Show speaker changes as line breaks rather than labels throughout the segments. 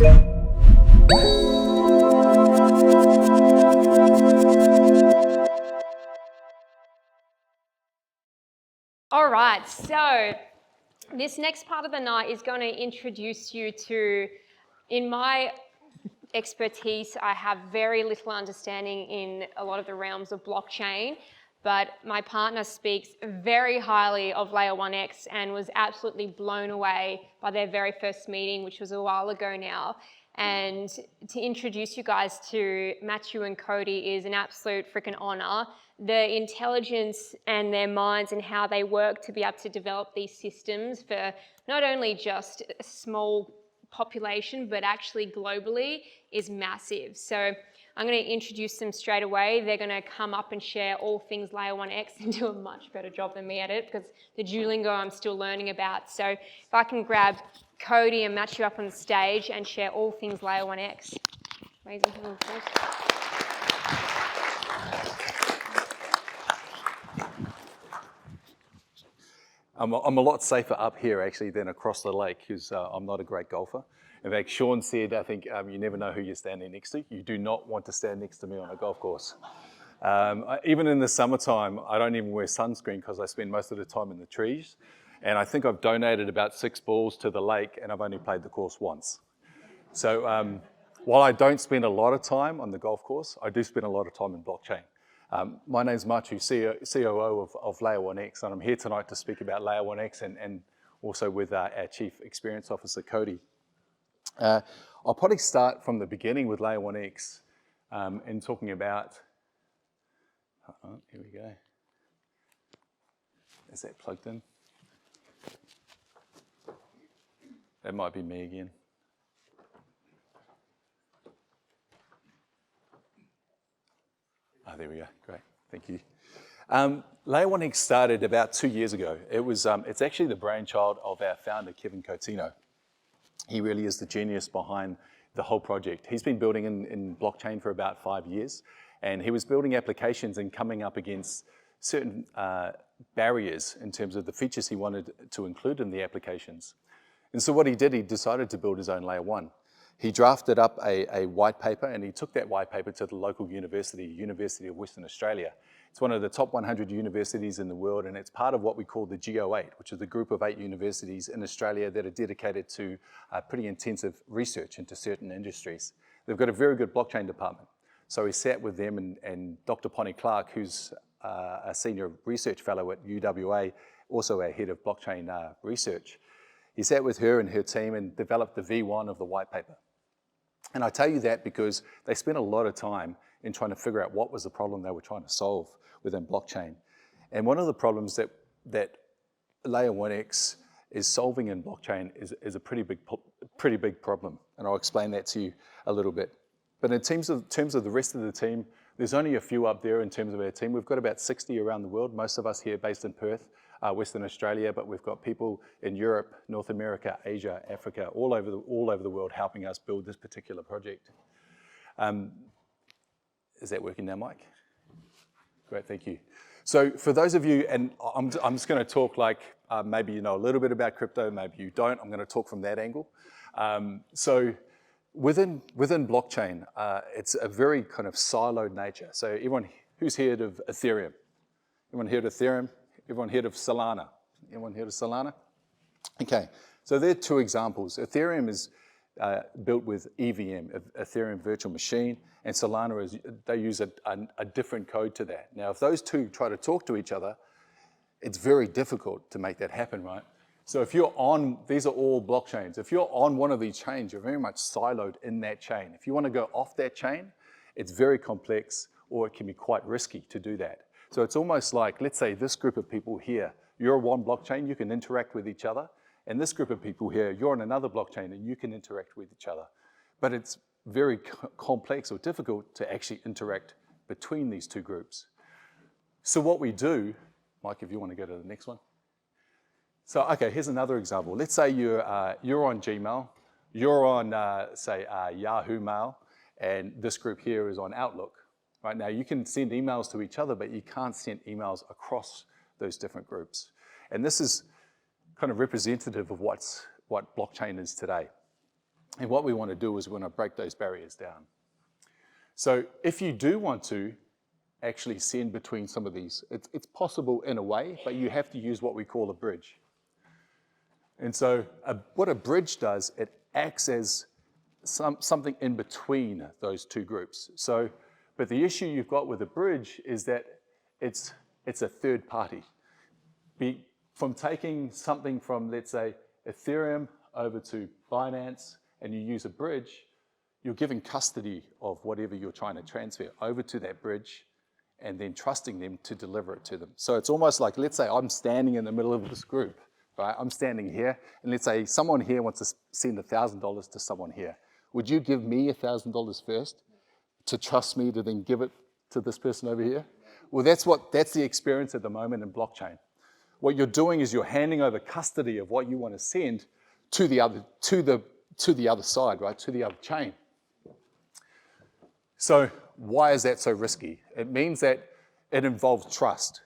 All right, so this next part of the night is going to introduce you to, in my expertise, I have very little understanding in a lot of the realms of blockchain, but my partner speaks very highly of LayerOneX and was absolutely blown away by their very first meeting, which was a while ago now. And to introduce you guys to Matiu and Kody is an absolute freaking honor. The intelligence and their minds and how they work to be able to develop these systems for not only just a small population, but actually globally is massive. So I'm going to introduce them straight away. They're going to come up and share all things LayerOneX and do a much better job than me at it, because the Duolingo I'm still learning about. So if I can grab Kody and Matiu up on the stage and share all things LayerOneX. Amazing.
I'm a lot safer up here actually than across the lake, because I'm not a great golfer. In fact, Sean said, I think you never know who you're standing next to. You do not want to stand next to me on a golf course. Even in the summertime, I don't even wear sunscreen because I spend most of the time in the trees. And I think I've donated about 6 balls to the lake, and I've only played the course once. So while I don't spend a lot of time on the golf course, I do spend a lot of time in blockchain. My name's Matiu, COO of LayerOneX, and I'm here tonight to speak about LayerOneX and also with our Chief Experience Officer, Kody. I'll probably start from the beginning with LayerOneX and talking about, here we go. Is that plugged in? That might be me again. There we go, great, thank you. LayerOneX started about 2 years ago. It's actually the brainchild of our founder, Kevin Cotino. He really is the genius behind the whole project. He's been building in blockchain for about 5 years, and he was building applications and coming up against certain barriers in terms of the features he wanted to include in the applications. And so what he did, he decided to build his own layer one. He drafted up a white paper, and he took that white paper to the local university, University of Western Australia. It's one of the top 100 universities in the world, and it's part of what we call the Go8, which is the group of 8 universities in Australia that are dedicated to pretty intensive research into certain industries. They've got a very good blockchain department. So he sat with them and Dr. Bonnie Clark, who's a senior research fellow at UWA, also our head of blockchain research. He sat with her and her team and developed the V1 of the white paper. And I tell you that because they spent a lot of time in trying to figure out what was the problem they were trying to solve within blockchain. And one of the problems that LayerOneX is solving in blockchain is a pretty big problem. And I'll explain that to you a little bit. But in terms of the rest of the team, there's only a few up there in terms of our team. We've got about 60 around the world, most of us here based in Perth, Western Australia, but we've got people in Europe, North America, Asia, Africa, all over the world helping us build this particular project. Is that working now, Mike? Great, thank you. So for those of you, and I'm just going to talk like maybe you know a little bit about crypto, maybe you don't. I'm going to talk from that angle. So within blockchain, it's a very kind of siloed nature. So everyone who's heard of Ethereum? Everyone heard of Ethereum? Everyone heard of Solana? Everyone heard of Solana? Okay, so there are 2 examples. Ethereum is built with EVM, Ethereum Virtual Machine, and Solana they use a different code to that. Now, if those 2 try to talk to each other, it's very difficult to make that happen, right? So if you're on, these are all blockchains. If you're on one of these chains, you're very much siloed in that chain. If you want to go off that chain, it's very complex, or it can be quite risky to do that. So it's almost like, let's say this group of people here, you're on one blockchain, you can interact with each other, and this group of people here, you're on another blockchain and you can interact with each other. But it's very complex or difficult to actually interact between these 2 groups. So what we do, Mike, if you want to go to the next one. So, okay, here's another example. Let's say you're on Gmail, you're on, say, Yahoo Mail, and this group here is on Outlook. Right now, you can send emails to each other, but you can't send emails across those different groups. And this is kind of representative of what blockchain is today. And what we want to do is we want to break those barriers down. So if you do want to actually send between some of these, it's possible in a way, but you have to use what we call a bridge. And so what a bridge does, it acts as something in between those two groups. So, but the issue you've got with a bridge is that it's a third party. From taking something from, let's say, Ethereum over to Binance, and you use a bridge, you're giving custody of whatever you're trying to transfer over to that bridge and then trusting them to deliver it to them. So it's almost like, let's say I'm standing in the middle of this group, right? I'm standing here, and let's say someone here wants to send $1,000 to someone here. Would you give me $1,000 first to trust me to then give it to this person over here? Well, that's the experience at the moment in blockchain. What you're doing is you're handing over custody of what you want to send to the other side, right? To the other chain. So why is that so risky? It means that it involves trust.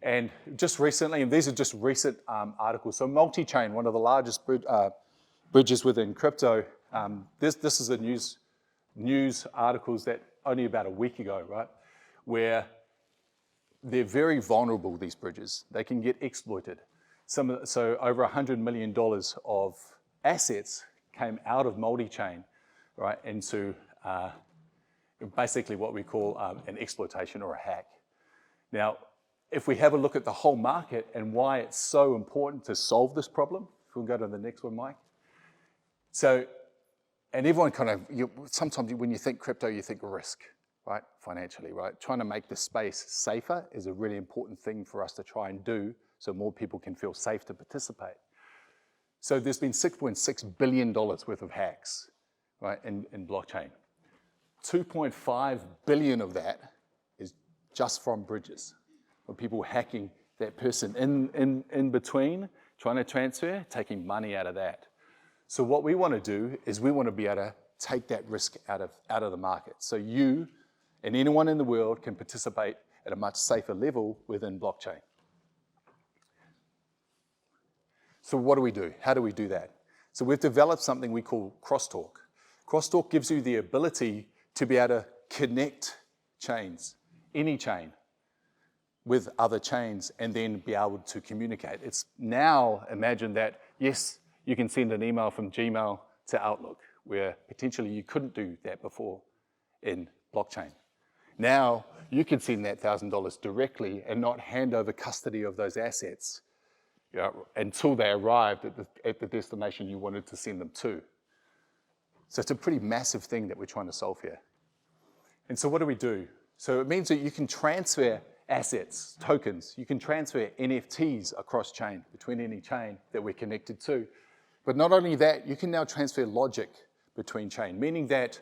And just recently, and these are just recent articles, so multi-chain, one of the largest bridges within crypto, this is a news articles that only about a week ago, right? Where they're very vulnerable, these bridges. They can get exploited. So over $100 million of assets came out of multi-chain, right, into basically what we call an exploitation or a hack. Now, if we have a look at the whole market and why it's so important to solve this problem, if we can go to the next one, Mike. So, and everyone kind of, sometimes when you think crypto, you think risk, right, financially, right? Trying to make the space safer is a really important thing for us to try and do so more people can feel safe to participate. So there's been $6.6 billion worth of hacks, right, in blockchain. 2.5 billion of that is just from bridges, from people hacking that person in between, trying to transfer, taking money out of that. So what we want to do is we want to be able to take that risk out of the market. So you and anyone in the world can participate at a much safer level within blockchain. So what do we do? How do we do that? So we've developed something we call crosstalk. Crosstalk gives you the ability to be able to connect chains, any chain, with other chains and then be able to communicate. It's now, imagine that, yes, you can send an email from Gmail to Outlook, where potentially you couldn't do that before in blockchain. Now, you can send that $1,000 directly and not hand over custody of those assets, you know, until they arrived at the destination you wanted to send them to. So it's a pretty massive thing that we're trying to solve here. And so what do we do? So it means that you can transfer assets, tokens. You can transfer NFTs across chain, between any chain that we're connected to. But not only that, you can now transfer logic between chain, meaning that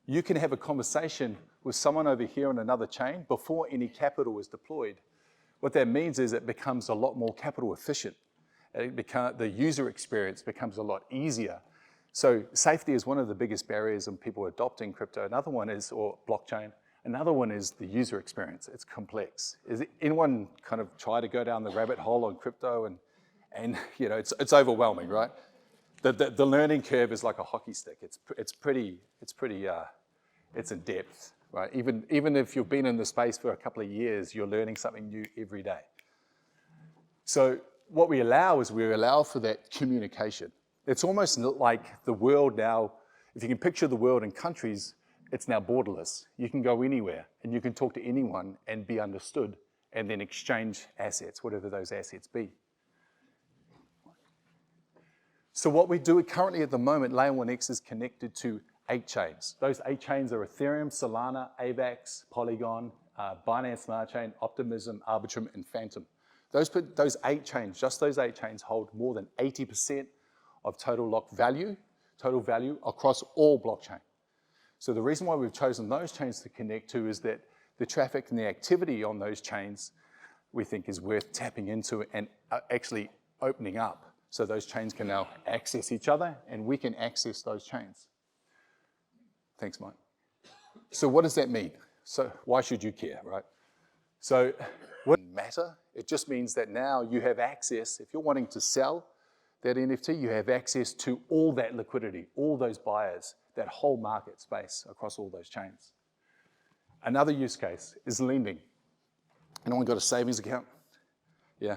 you can have a conversation with someone over here on another chain before any capital is deployed. What that means is it becomes a lot more capital efficient. The user experience becomes a lot easier. So safety is one of the biggest barriers in people adopting crypto. Another one is, or blockchain, another one is the user experience. It's complex. Is anyone kind of try to go down the rabbit hole on crypto and you know, it's overwhelming, right? The learning curve is like a hockey stick. It's in depth, right? Even if you've been in the space for a couple of years, you're learning something new every day. So what we allow is we allow for that communication. It's almost like the world now, if you can picture the world in countries, it's now borderless. You can go anywhere and you can talk to anyone and be understood and then exchange assets, whatever those assets be. So what we do currently at the moment, LayerOneX is connected to 8 chains. Those 8 chains are Ethereum, Solana, AVAX, Polygon, Binance Smart Chain, Optimism, Arbitrum, and Phantom. Those 8 chains, just those 8 chains hold more than 80% of total value across all blockchain. So the reason why we've chosen those chains to connect to is that the traffic and the activity on those chains we think is worth tapping into and actually opening up. So those chains can now access each other and we can access those chains. Thanks, Mike. So what does that mean? So why should you care, right? So what doesn't matter? It just means that now you have access. If you're wanting to sell that NFT, you have access to all that liquidity, all those buyers, that whole market space across all those chains. Another use case is lending. Anyone got a savings account? Yeah.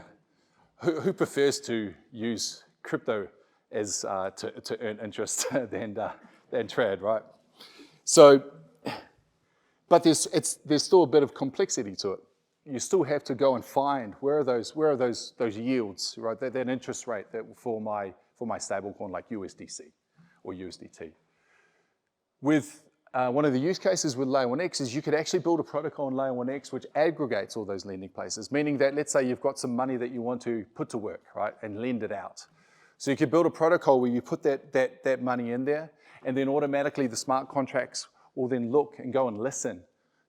Who prefers to use crypto as to earn interest than trade, right? So, but there's still a bit of complexity to it. You still have to go and find where are those yields, right? That interest rate that for my stablecoin like USDC or USDT. With one of the use cases with LayerOneX is you could actually build a protocol in LayerOneX which aggregates all those lending places, meaning that let's say you've got some money that you want to put to work, right, and lend it out. So you could build a protocol where you put that money in there, and then automatically the smart contracts will then look and go and listen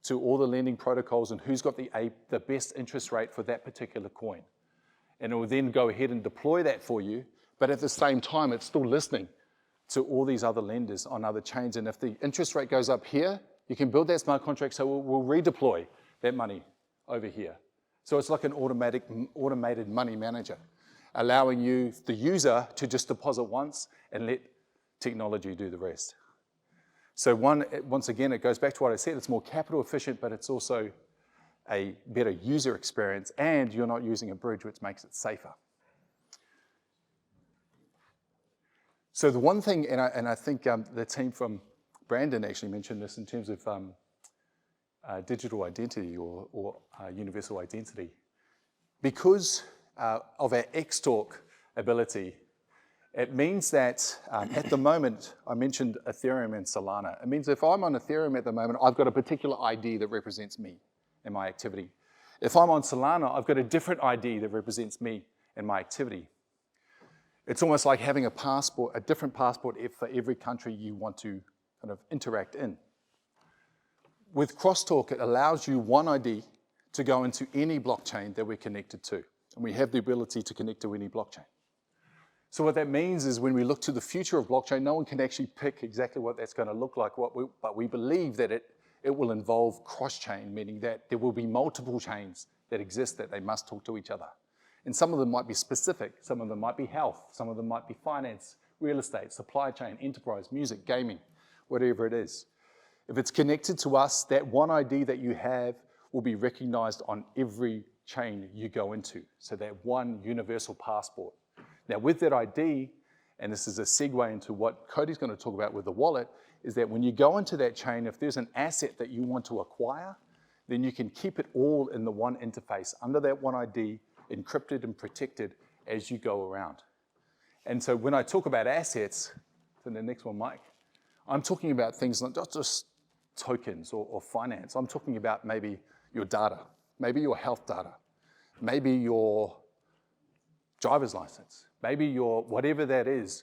to all the lending protocols and who's got the best interest rate for that particular coin. And it will then go ahead and deploy that for you, but at the same time, it's still listening to all these other lenders on other chains. And if the interest rate goes up here, you can build that smart contract so we'll redeploy that money over here. So it's like an automated money manager, allowing you, the user, to just deposit once and let technology do the rest. So once again, it goes back to what I said, it's more capital efficient, but it's also a better user experience, and you're not using a bridge, which makes it safer. So the one thing, and I think the team from Brandon actually mentioned this in terms of digital identity or universal identity. Because of our XTalk ability, it means that at the moment, I mentioned Ethereum and Solana. It means if I'm on Ethereum at the moment, I've got a particular ID that represents me and my activity. If I'm on Solana, I've got a different ID that represents me and my activity. It's almost like having a passport, a different passport for every country you want to kind of interact in. With Crosstalk, it allows you one ID to go into any blockchain that we're connected to. And we have the ability to connect to any blockchain. So what that means is when we look to the future of blockchain, no one can actually pick exactly what that's going to look like, but we believe that it will involve cross-chain, meaning that there will be multiple chains that exist that they must talk to each other. And some of them might be specific, some of them might be health, some of them might be finance, real estate, supply chain, enterprise, music, gaming, whatever it is. If it's connected to us, that one ID that you have will be recognized on every chain you go into. So that one universal passport. Now with that ID, and this is a segue into what Kody's going to talk about with the wallet, is that when you go into that chain, if there's an asset that you want to acquire, then you can keep it all in the one interface under that one ID, encrypted and protected as you go around. And so when I talk about assets, to the next one, Mike, I'm talking about things like not just tokens or finance. I'm talking about maybe your data, maybe your health data, maybe your driver's license, maybe your whatever that is,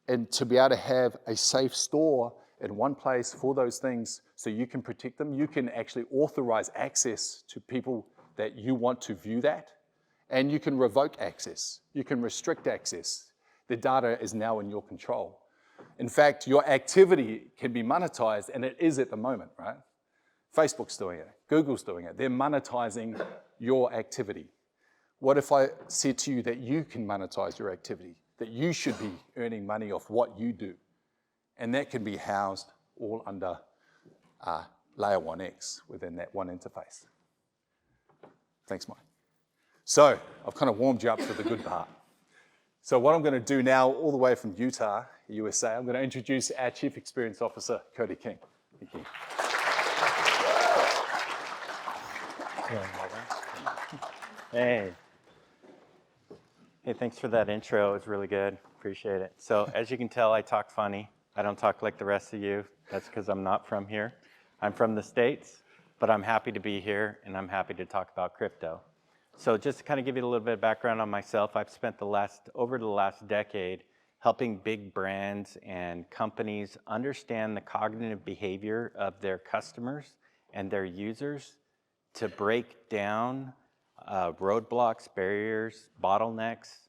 and to be able to have a safe store in one place for those things so you can protect them. You can actually authorize access to people that you want to view that, and you can revoke access. You can restrict access. The data is now in your control. In fact, your activity can be monetized, and it is at the moment, right? Facebook's doing it, Google's doing it. They're monetizing your activity. What if I said to you that you can monetize your activity, that you should be earning money off what you do? And that can be housed all under LayerOneX within that one interface. Thanks, Mike. So I've kind of warmed you up for the good part. So what I'm going to do now, all the way from Utah, USA, I'm going to introduce our Chief Experience Officer, Kody King. Thank you.
Hey, thanks for that intro. It was really good. Appreciate it. So as you can tell, I talk funny. I don't talk like the rest of you. That's because I'm not from here. I'm from the States, but I'm happy to be here, and I'm happy to talk about crypto. So just to kind of give you a little bit of background on myself, I've spent over the last decade helping big brands and companies understand the cognitive behavior of their customers and their users to break down roadblocks, barriers, bottlenecks,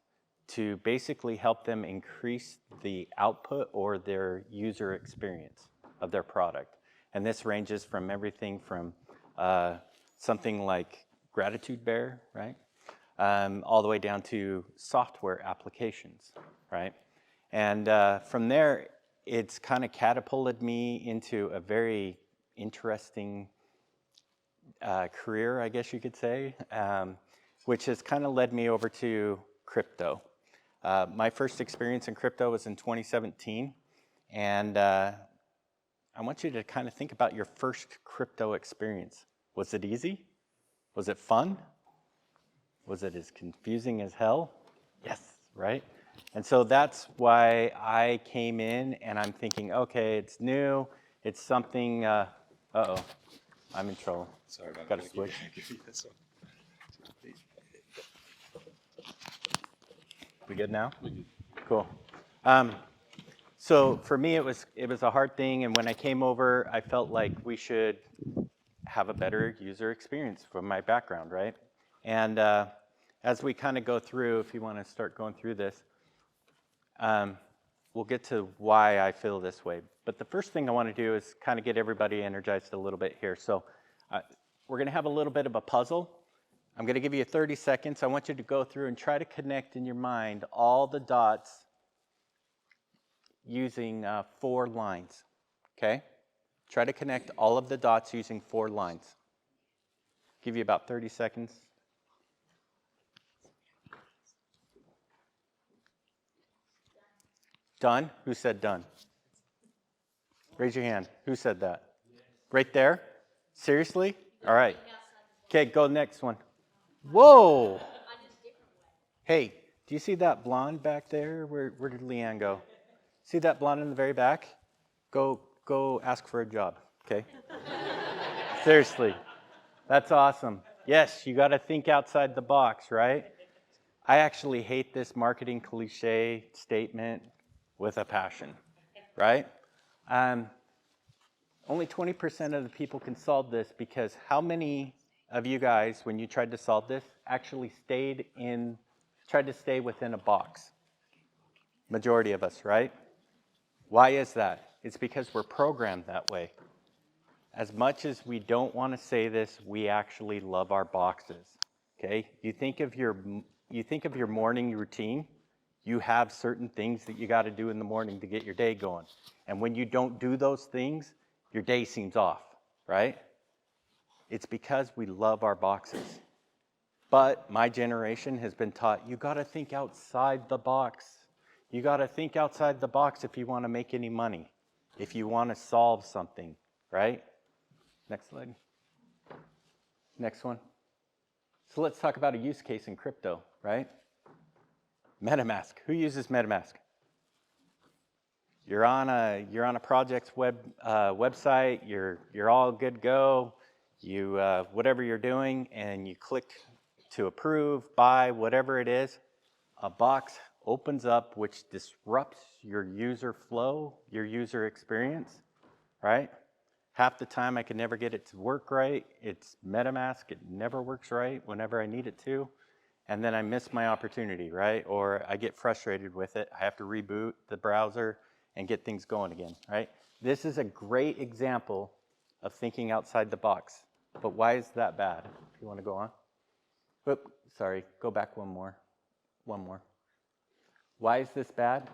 to basically help them increase the output or their user experience of their product. And this ranges from everything from something like Gratitude Bear, right? All the way down to software applications, right? And from there, it's kind of catapulted me into a very interesting career, I guess you could say, which has kind of led me over to crypto. My first experience in crypto was in 2017, and I want you to kind of think about your first crypto experience. Was it easy? Was it fun? Was it as confusing as hell? Yes, right? And so that's why I came in and I'm thinking, okay, it's new, it's something, uh-oh, I'm in trouble.
Sorry about
Got
that.
to switch.
Give you this one.
We good now?
We good.
Cool. So for me, it was a hard thing, and when I came over, I felt like we should have a better user experience from my background, right? And as we kind of go through, if you want to start going through this, we'll get to why I feel this way. But the first thing I want to do is kind of get everybody energized a little bit here. So we're going to have a little bit of a puzzle. I'm going to give you 30 seconds. I want you to go through and try to connect in your mind all the dots using 4 lines, okay? Try to connect all of the dots using 4 lines. Give you about 30 seconds. Done? Who said done? Raise your hand. Who said that? Right there? Seriously? All right. Okay, go next one. Whoa! Hey, do you see that blonde back there? Where did Leanne go? See that blonde in the very back? Go ask for a job, okay? Seriously. That's awesome. Yes, you got to think outside the box, right? I actually hate this marketing cliche statement with a passion, right? Only 20% of the people can solve this, because how many of you guys, when you tried to solve this, actually tried to stay within a box? Majority of us, right? Why is that? It's because we're programmed that way. As much as we don't want to say this, we actually love our boxes, okay? You think of your morning routine. You have certain things that you got to do in the morning to get your day going. And when you don't do those things, your day seems off, right? It's because we love our boxes. But my generation has been taught, you got to think outside the box. You got to think outside the box if you want to make any money, if you want to solve something, right? Next slide. Next one. So let's talk about a use case in crypto, right? MetaMask. Who uses MetaMask? You're on a project's website. You're all good to go. You whatever you're doing, and you click to approve, buy, whatever it is. A box opens up, which disrupts your user flow, your user experience, right? Half the time I can never get it to work right. It's MetaMask. It never works right whenever I need it to. And then I miss my opportunity, right? Or I get frustrated with it. I have to reboot the browser and get things going again, right? This is a great example of thinking outside the box. But why is that bad? If you want to go on. Oop, sorry, go back one more. One more. Why is this bad?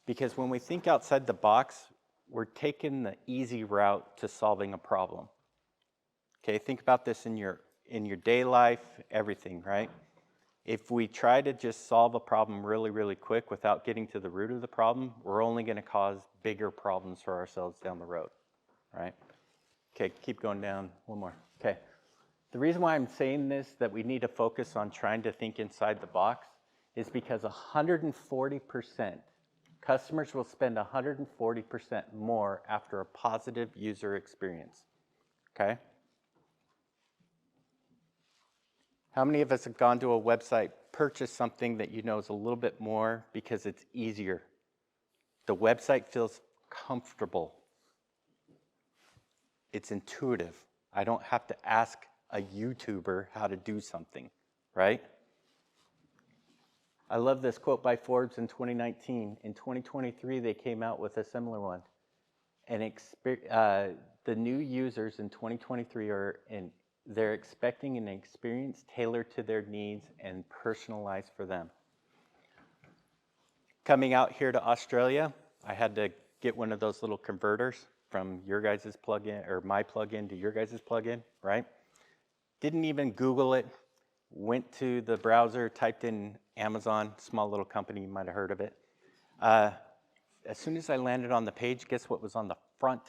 Because when we think outside the box, we're taking the easy route to solving a problem. Okay, think about this in your day life, everything, right? If we try to just solve a problem really, really quick without getting to the root of the problem, we're only going to cause bigger problems for ourselves down the road, right? Okay, keep going down. One more. Okay. The reason why I'm saying this, that we need to focus on trying to think inside the box, is because 140%, customers will spend 140% more after a positive user experience, okay? How many of us have gone to a website, purchased something that you know is a little bit more because it's easier? The website feels comfortable. It's intuitive. I don't have to ask a YouTuber how to do something, right? I love this quote by Forbes in 2019. In 2023, they came out with a similar one. And the new users in 2023 they're expecting an experience tailored to their needs and personalized for them. Coming out here to Australia, I had to get one of those little converters from your guys' plugin, or my plugin to your guys' plugin, right? Didn't even Google it. Went to the browser, typed in Amazon, small little company, you might have heard of it. As soon as I landed on the page, guess what was on the front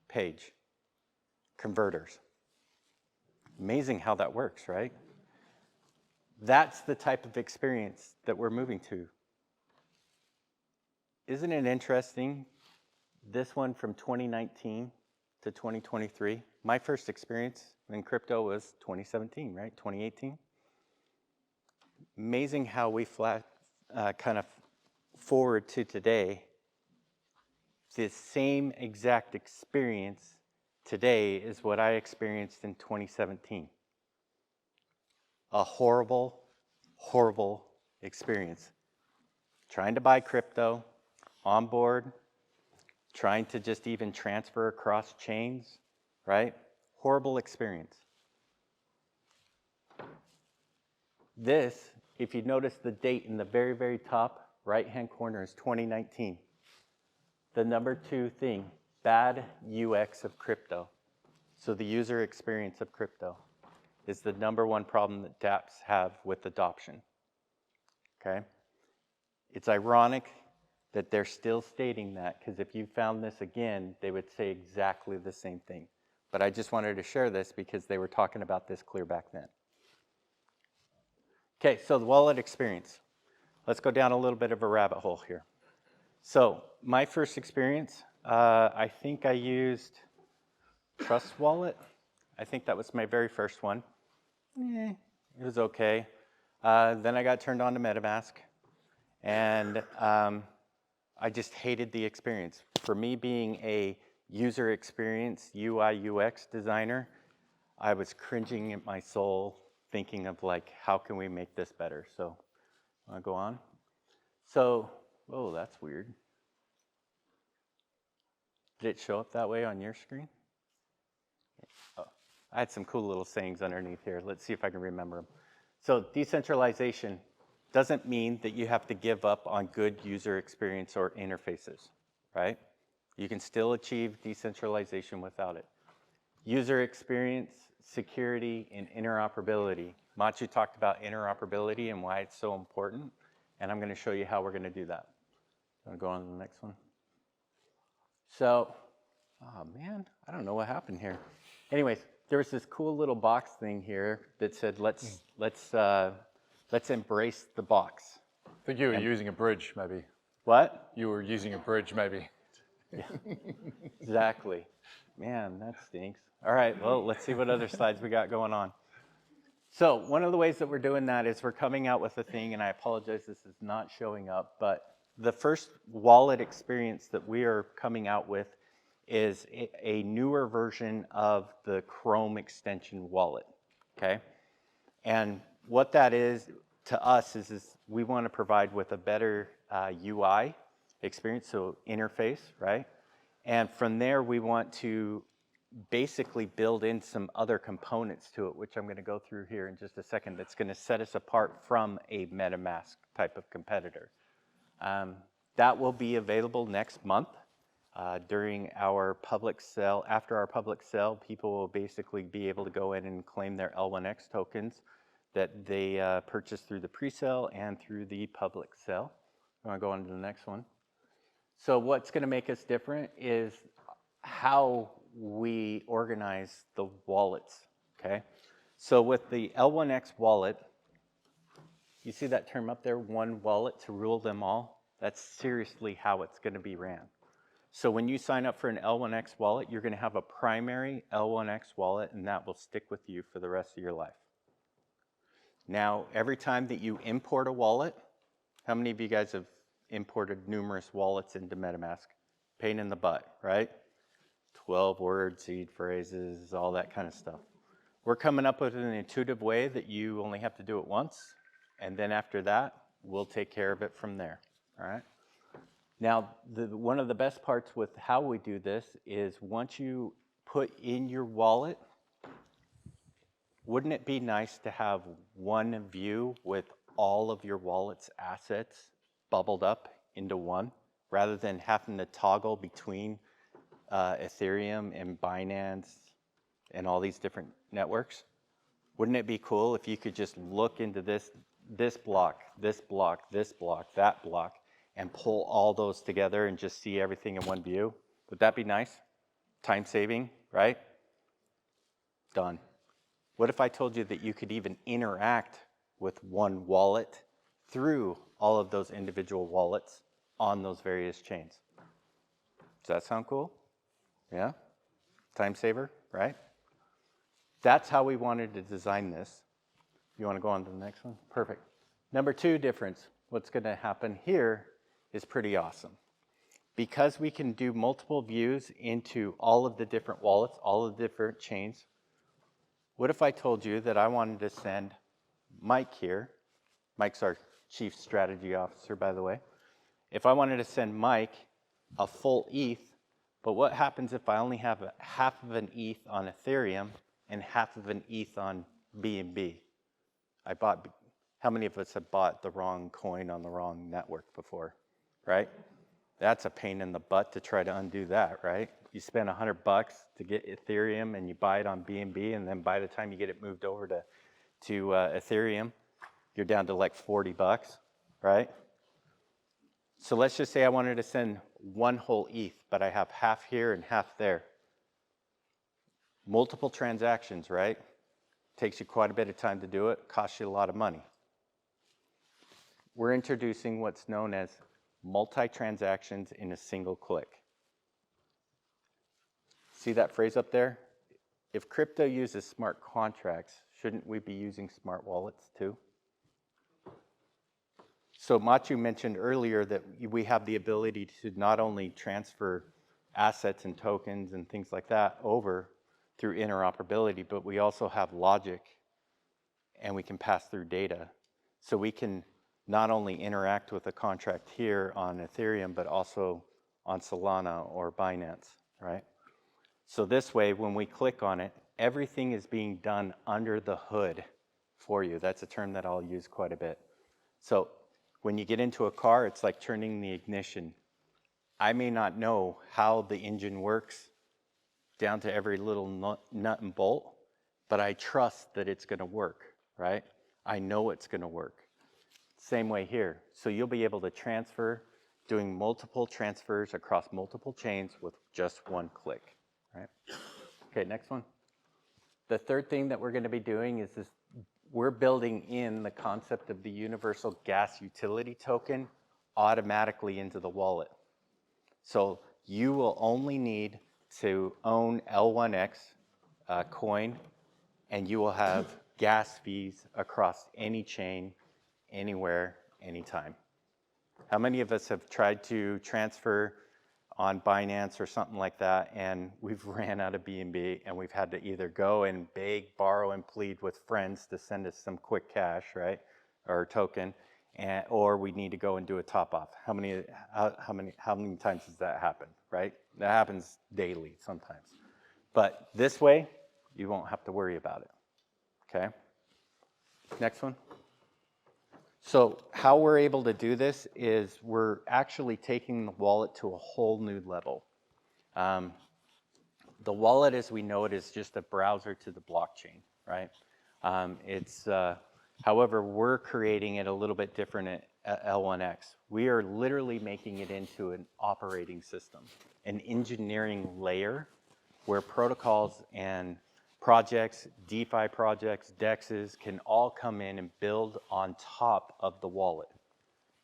page? Converters. Amazing how that works, right? That's the type of experience that we're moving to. Isn't it interesting? This one from 2019 to 2023. My first experience in crypto was 2017, right? 2018. Amazing how we kind of forward to today. The same exact experience today is what I experienced in 2017. A horrible, horrible experience. Trying to buy crypto, on board, trying to just even transfer across chains, right? Horrible experience. This, if you notice the date in the very, very top right-hand corner is 2019. The number 2 thing, bad UX of crypto. So the user experience of crypto is the number 1 problem that dApps have with adoption, okay? It's ironic that they're still stating that, because if you found this again, they would say exactly the same thing. But I just wanted to share this because they were talking about this clear back then. Okay, so the wallet experience. Let's go down a little bit of a rabbit hole here. So my first experience, I think I used Trust Wallet. I think that was my very first one. It was okay. Then I got turned on to MetaMask, and I just hated the experience. For me being a user experience, UI, UX designer, I was cringing at my soul, thinking of like, how can we make this better? So, I'll go on. So, oh, that's weird. Did it show up that way on your screen? Oh, I had some cool little sayings underneath here. Let's see if I can remember them. So, decentralization doesn't mean that you have to give up on good user experience or interfaces, right? You can still achieve decentralization without it. User experience, security, and interoperability. Matiu talked about interoperability and why it's so important, and I'm going to show you how we're going to do that. I'm going to go on to the next one. So, oh man, I don't know what happened here. Anyways, there was this cool little box thing here that said, let's embrace the box.
I think you were using a bridge, maybe.
What?
You were using a bridge, maybe.
Yeah, exactly. Man, that stinks. All right, well, let's see what other slides we got going on. So one of the ways that we're doing that is we're coming out with a thing, and I apologize this is not showing up, but the first wallet experience that we are coming out with is a newer version of the Chrome extension wallet, okay? And what that is to us is we want to provide with a better UI experience, so interface, right? And from there, we want to basically build in some other components to it, which I'm going to go through here in just a second, that's going to set us apart from a MetaMask type of competitor. That will be available next month during our public sale. After our public sale, people will basically be able to go in and claim their L1X tokens that they purchased through the pre-sale and through the public sale. I'm going to go on to the next one. So what's going to make us different is how we organize the wallets, okay? So with the L1X wallet, you see that term up there, one wallet to rule them all? That's seriously how it's going to be ran. So when you sign up for an L1X wallet, you're going to have a primary L1X wallet, and that will stick with you for the rest of your life. Now, every time that you import a wallet, how many of you guys have imported numerous wallets into MetaMask? Pain in the butt, right? 12-word seed phrases, all that kind of stuff. We're coming up with an intuitive way that you only have to do it once, and then after that, we'll take care of it from there, all right? Now, one of the best parts with how we do this is once you put in your wallet, wouldn't it be nice to have one view with all of your wallet's assets bubbled up into one, rather than having to toggle between Ethereum and Binance and all these different networks. Wouldn't it be cool if you could just look into this block, this block, this block, that block, and pull all those together and just see everything in one view? Would that be nice? Time saving, right? Done. What if I told you that you could even interact with one wallet through all of those individual wallets on those various chains? Does that sound cool? Yeah? Time saver, right? That's how we wanted to design this. You want to go on to the next one? Perfect. Number 2 difference, what's going to happen here is pretty awesome. Because we can do multiple views into all of the different wallets, all of the different chains, what if I told you that I wanted to send Mike here, Mike's our Chief Strategy Officer, by the way. If I wanted to send Mike a full ETH, but what happens if I only have half of an ETH on Ethereum and half of an ETH on BNB? How many of us have bought the wrong coin on the wrong network before, right? That's a pain in the butt to try to undo that, right? You spend $100 to get Ethereum and you buy it on BNB, and then by the time you get it moved over to Ethereum, you're down to like $40, right? So let's just say I wanted to send one whole ETH, but I have half here and half there. Multiple transactions, right? Takes you quite a bit of time to do it, costs you a lot of money. We're introducing what's known as multi-transactions in a single click. See that phrase up there? If crypto uses smart contracts, shouldn't we be using smart wallets too? So Matiu mentioned earlier that we have the ability to not only transfer assets and tokens and things like that over through interoperability, but we also have logic and we can pass through data. So we can not only interact with a contract here on Ethereum, but also on Solana or Binance, right? So this way, when we click on it, everything is being done under the hood for you. That's a term that I'll use quite a bit. So when you get into a car, it's like turning the ignition. I may not know how the engine works down to every little nut and bolt, but I trust that it's going to work, right? I know it's going to work. Same way here. So you'll be able to transfer, doing multiple transfers across multiple chains with just one click, right? Okay, next one. The third thing that we're going to be doing is this. We're building in the concept of the universal gas utility token automatically into the wallet. So you will only need to own L1X coin, and you will have gas fees across any chain, anywhere, anytime. How many of us have tried to transfer on Binance or something like that, and we've ran out of BNB, and we've had to either go and beg, borrow, and plead with friends to send us some quick cash, right, or token, or we need to go and do a top off? How many times does that happen, right? That happens daily sometimes. But this way, you won't have to worry about it. Okay. Next one. So how we're able to do this is we're actually taking the wallet to a whole new level. The wallet, as we know it, is just a browser to the blockchain, right? However, we're creating it a little bit different at L1X. We are literally making it into an operating system, an engineering layer where protocols and projects, DeFi projects, DEXs can all come in and build on top of the wallet,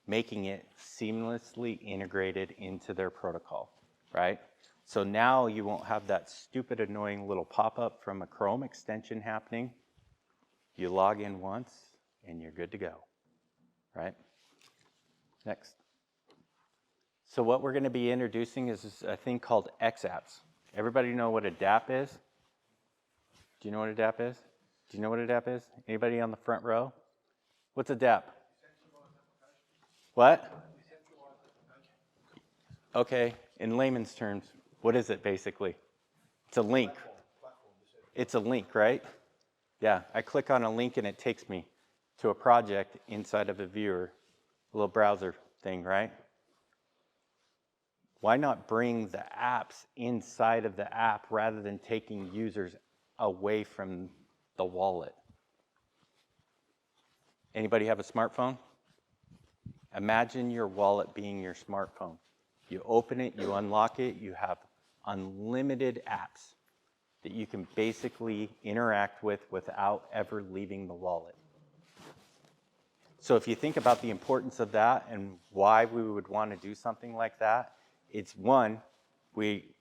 making it seamlessly integrated into their protocol, right? So now you won't have that stupid, annoying little pop-up from a Chrome extension happening. You log in once and you're good to go, right? Next. So what we're going to be introducing is a thing called XApps. Everybody know what a dApp is? Do you know what a dApp is? Do you know what a dApp is? Anybody on the front row? What's a dApp? What? Okay, in layman's terms, what is it basically? It's a link. It's a link, right? Yeah, I click on a link and it takes me to a project inside of a viewer, a little browser thing, right? Why not bring the apps inside of the app rather than taking users away from the wallet? Anybody have a smartphone? Imagine your wallet being your smartphone. You open it, you unlock it, you have unlimited apps that you can basically interact with without ever leaving the wallet. So if you think about the importance of that and why we would want to do something like that, it's one, we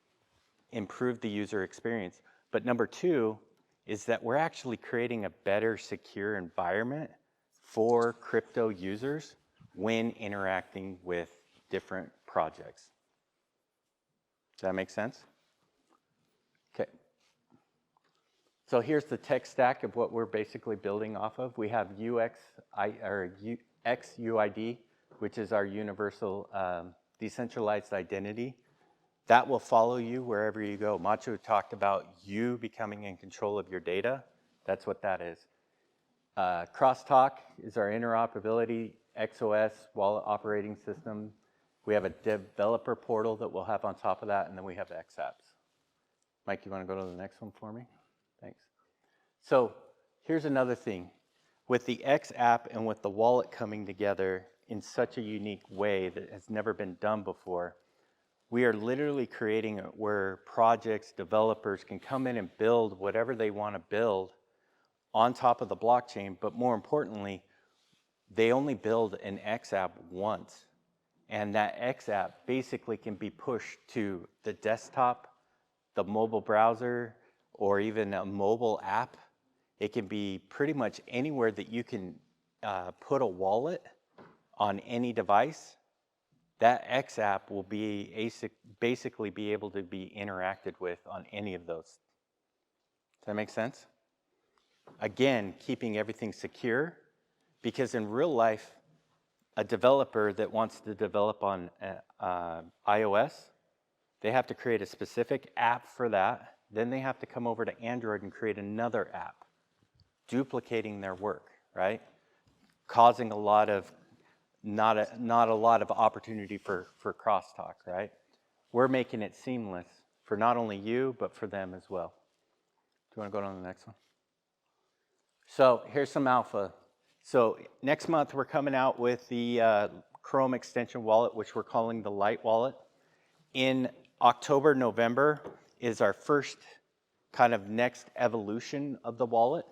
improve the user experience. But number two is that we're actually creating a better secure environment for crypto users when interacting with different projects. Does that make sense? Okay. So here's the tech stack of what we're basically building off of. We have XUID, which is our universal decentralized identity. That will follow you wherever you go. Matiu talked about you becoming in control of your data. That's what that is. Crosstalk is our interoperability, XOS, wallet operating system. We have a developer portal that we'll have on top of that, and then we have XApps. Mike, you want to go to the next one for me? Thanks. So here's another thing. With the X app and with the wallet coming together in such a unique way that has never been done before, we are literally creating where projects, developers can come in and build whatever they want to build on top of the blockchain, but more importantly, they only build an X app once. And that X app basically can be pushed to the desktop, the mobile browser, or even a mobile app. It can be pretty much anywhere that you can put a wallet on any device. That X app will be basically be able to be interacted with on any of those. Does that make sense? Again, keeping everything secure, because in real life, a developer that wants to develop on iOS, they have to create a specific app for that. Then they have to come over to Android and create another app, duplicating their work, right? Causing a lot of, not a lot of opportunity for crosstalk, right? We're making it seamless for not only you, but for them as well. Do you want to go on to the next one? So here's some alpha. So next month, we're coming out with the Chrome extension wallet, which we're calling the Lite wallet. In October, November is our first kind of next evolution of the wallet,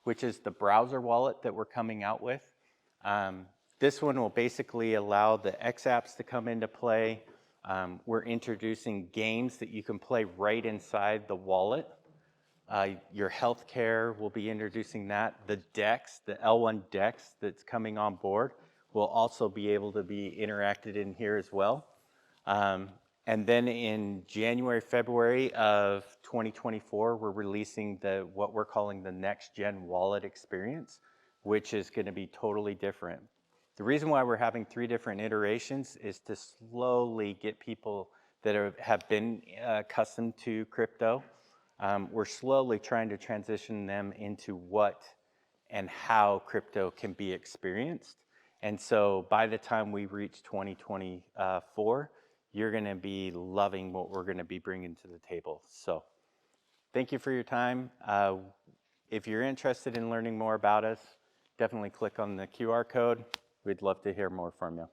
which is the browser wallet that we're coming out with. This one will basically allow the X apps to come into play. We're introducing games that you can play right inside the wallet. Your healthcare will be introducing that. The DEX, the L1 DEX that's coming on board will also be able to be interacted in here as well. And then in January, February of 2024, we're releasing what we're calling the next gen wallet experience, which is going to be totally different. The reason why we're having 3 different iterations is to slowly get people that have been accustomed to crypto. We're slowly trying to transition them into what and how crypto can be experienced. And so by the time we reach 2024, you're going to be loving what we're going to be bringing to the table. So thank you for your time. If you're interested in learning more about us, definitely click on the QR code. We'd love to hear more from you.